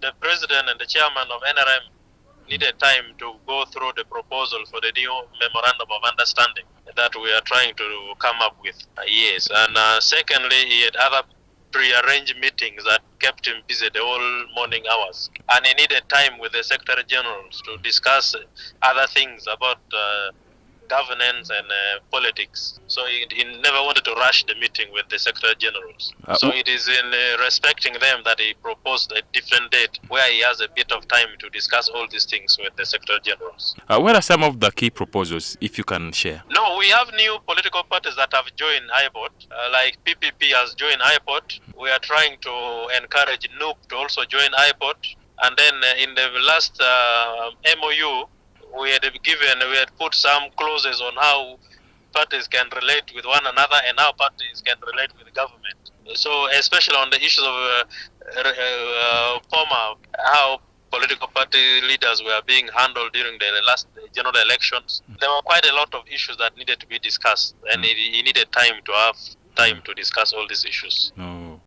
the president and the chairman of NRM needed time to go through the proposal for the new memorandum of understanding that we are trying to come up with. Yes, and secondly, he had other pre-arranged meetings that kept him busy the whole morning hours, and he needed time with the secretary generals to discuss other things about governance and politics. So he never wanted to rush the meeting with the secretary generals. So it is in respecting them that he proposed a different date where he has a bit of time to discuss all these things with the secretary generals. What are some of the key proposals, if you can share? No, we have new political parties that have joined IPOD, like PPP has joined IPOD. We are trying to encourage NUP to also join IPOD. And then in the last MOU, we had put some clauses on how parties can relate with one another and how parties can relate with the government. So especially on the issues of former, how political party leaders were being handled during the last general elections, there were quite a lot of issues that needed to be discussed, and he needed time to have time to discuss all these issues.